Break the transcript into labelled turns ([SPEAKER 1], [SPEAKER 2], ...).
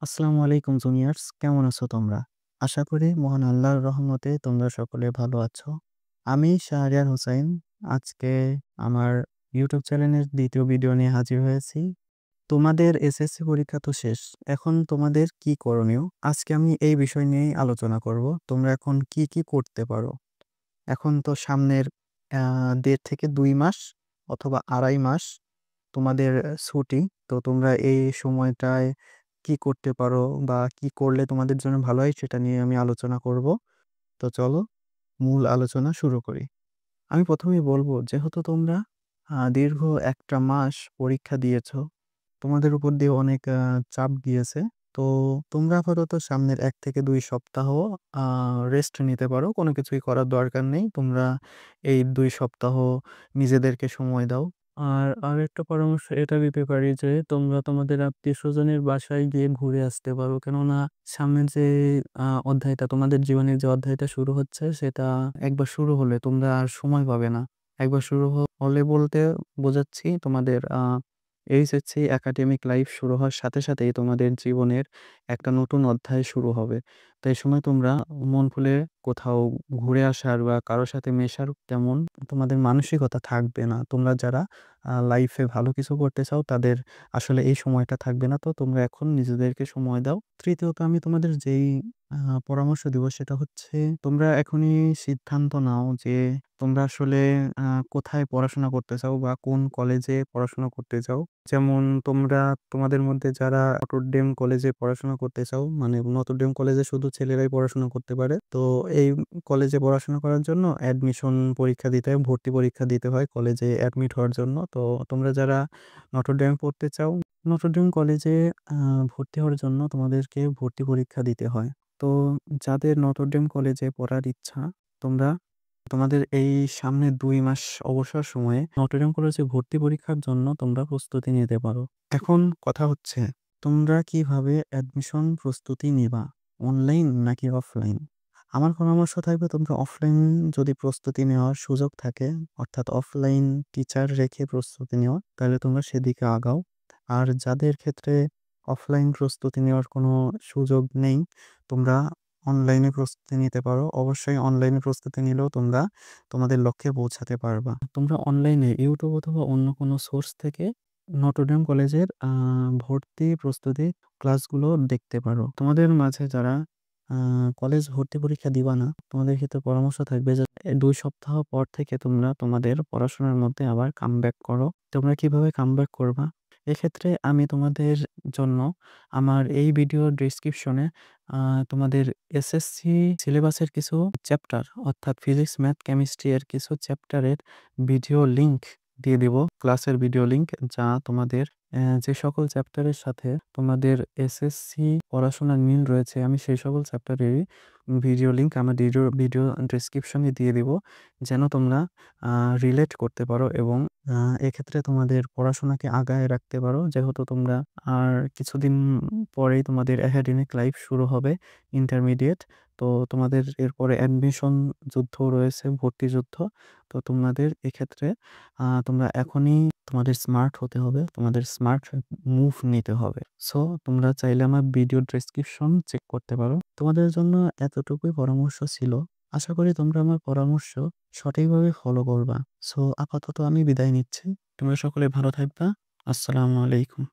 [SPEAKER 1] আসসালামু আলাইকুম জুনিয়র্স, কেমন আছো তোমরা? আশা করি মহান আল্লাহর রহমতে তোমরা সকলে ভালো আছো। আমি শাহরিয়ার হোসাইন আজকে আমার ইউটিউব চ্যানেলের ২য় ভিডিও নিয়ে হাজির হয়েছি। তোমাদের এসএসসি পরীক্ষা তো শেষ। এখন তোমাদের কি করণীয়? আজকে আমি এই বিষয় নিয়েই আলোচনা করব। তোমরা এখন কি করতে পারো? এখন তো সামনের ১.৫ থেকে ২ মাস অথবা ২.৫ মাস তোমাদের ছুটি। তো তোমরা এই সময়টায় কি করতে পারো বা কি করলে তোমাদের জন্য ভালো হয় সেটা নিয়ে আমি আলোচনা করব। তো চলো মূল আলোচনা শুরু করি। আমি ১ম এই বলব, যেহেতু তোমরা দীর্ঘ ১ টা মাস পরীক্ষা দিয়েছ, তোমাদের উপর দিয়ে অনেক চাপ গিয়েছে। তো তোমরা আপাতত সামনের ১ থেকে ২ সপ্তাহ আ রেস্ট নিতে পারো। কোনো কিছুই করার দরকার নেই। তোমরা এই ২ সপ্তাহ নিজেদেরকে সময় দাও। আর আরেকটা পরামর্শ এটা দিতে পারি যে, তোমরা তোমাদের আত্মীয়স্বজনের বাসায় গিয়ে ঘুরে আসতে পারো। কেননা সামনের যে অধ্যায়টা, তোমাদের জীবনের যে অধ্যায়টা শুরু হচ্ছে, সেটা একবার শুরু হলে তোমরা আর সময় পাবে না। একবার শুরু হলে বলতে বোঝাচ্ছি তোমাদের এইচএসসি একাডেমিক লাইফ শুরু হওয়ার সাথে সাথেই তোমাদের জীবনের একটা নতুন অধ্যায় শুরু হবে। তো এই সময় তোমরা মন খুলে কোথাও ঘুরে আসার বা কারো সাথে মেশার তেমন তোমাদের মানসিকতা থাকবে না। তোমরা যারা লাইফে ভালো কিছু করতে চাও তাদের আসলে এই সময়টা থাকবে না। তো তোমরা এখন নিজেদেরকে সময় দাও। তৃতীয়ত আমি তোমাদের যেই পরামর্শ দিব সেটা হচ্ছে, তোমরা এখনই সিদ্ধান্ত নাও যে তোমরা আসলে আ কোথায় পড়াশোনা করতে চাও বা কোন কলেজে পড়াশোনা করতে চাও। যেমন তোমরা তোমাদের মধ্যে যারা নটরডেম কলেজে পড়াশোনা করতে চাও, মানে নটরডেম কলেজে শুধু ছেলেরাই পড়াশোনা করতে পারে। তো এই কলেজে পড়াশোনা করার জন্য অ্যাডমিশন পরীক্ষা দিতে হয়, ভর্তি পরীক্ষা দিতে হয় কলেজে অ্যাডমিট হওয়ার জন্য। তো তোমরা যারা নটরডেমে পড়তে চাও, নটরডেম কলেজে আ ভর্তি হওয়ার জন্য তোমাদেরকে ভর্তি পরীক্ষা দিতে হয়। তো যাদের নটরডেম কলেজে পড়ার ইচ্ছা, তোমরা তোমাদের এই সামনে ২ মাস অবসর সময়ে নটরডেম কলেজে ভর্তি পরীক্ষার জন্য তোমরা প্রস্তুতি নিতে পারো। এখন কথা হচ্ছে, তোমরা কিভাবে অ্যাডমিশন প্রস্তুতি নিবা? অনলাইন নাকি অফলাইন? আমার পরামর্শ থাকবে, তোমরা অফলাইন যদি প্রস্তুতি নেওয়ার সুযোগ থাকে, অর্থাৎ অফলাইন টিচার রেখে প্রস্তুতি নেওয়া, তাহলে তোমরা সেদিকে আগাও। আর যাদের ক্ষেত্রে অফলাইন প্রস্তুতি নেওয়ার কোনো সুযোগ নেই, তোমরা অনলাইনে প্রস্তুতি নিতে পারো। অবশ্যই অনলাইনে প্রস্তুতি নিলেও তোমরা তোমাদের লক্ষ্যে পৌঁছাতে পারবা। তোমরা অনলাইনে YouTube অথবা অন্য কোনো সোর্স থেকে নটরডেম কলেজের ভর্তি প্রস্তুতি ক্লাসগুলো দেখতে পারো। তোমাদের মাঝে যারা আ কলেজ ভর্তি পরীক্ষা দিবা না, তোমাদের ক্ষেত্রে পরামর্শ থাকবে যে ২ সপ্তাহ পর থেকে তোমরা তোমাদের পড়াশোনার মধ্যে আবার কামব্যাক করো। তোমরা কিভাবে কামব্যাক করবা? এক্ষেত্রে আমি তোমাদের জন্য আমার এই ভিডিওর ডেসক্রিপশনে আ তোমাদের এসএসসি সিলেবাসের কিছু চ্যাপ্টার, অর্থাৎ ফিজিক্স, ম্যাথ, কেমিস্ট্রি এর কিছু চ্যাপ্টারের ভিডিও লিংক দিয়ে দিব। ক্লাসের ভিডিও লিংক, যা তোমাদের যে সকল চ্যাপ্টারের সাথে তোমাদের এসএসসি পড়াশোনার মিল রয়েছে, আমি সেই সকল চ্যাপ্টারেরই ভিডিও লিংক আমার ভিডিও ডেসক্রিপশনে দিয়ে দিব। যেন তোমরা আ রিলেট করতে পারো এবং আ এক্ষেত্রে তোমাদের পড়াশোনাকে আগায় রাখতে পারো। যেহেতু তোমরা আর কিছুদিন পরেই তোমাদের একাডেমিক লাইফ শুরু হবে, ইন্টারমিডিয়েট। তো তোমাদের এরপরে অ্যাডমিশন যুদ্ধ রয়েছে, ভর্তি যুদ্ধ। তো তোমাদের এক্ষেত্রে তোমরা এখনই তোমাদের স্মার্ট হতে হবে। তোমাদের স্মার্ট মুভ নিতে হবে। সো তোমরা চাইলে আমার ভিডিও ডেসক্রিপশন চেক করতে পারো। তোমাদের জন্য এতটুকুই পরামর্শ ছিল। আশা করি তোমরা আমার পরামর্শ সঠিকভাবে ফলো করবা। সো আপাতত আমি বিদায় নিচ্ছি। তোমরা সকলে ভালো থাকবা। আসসালামু আলাইকুম।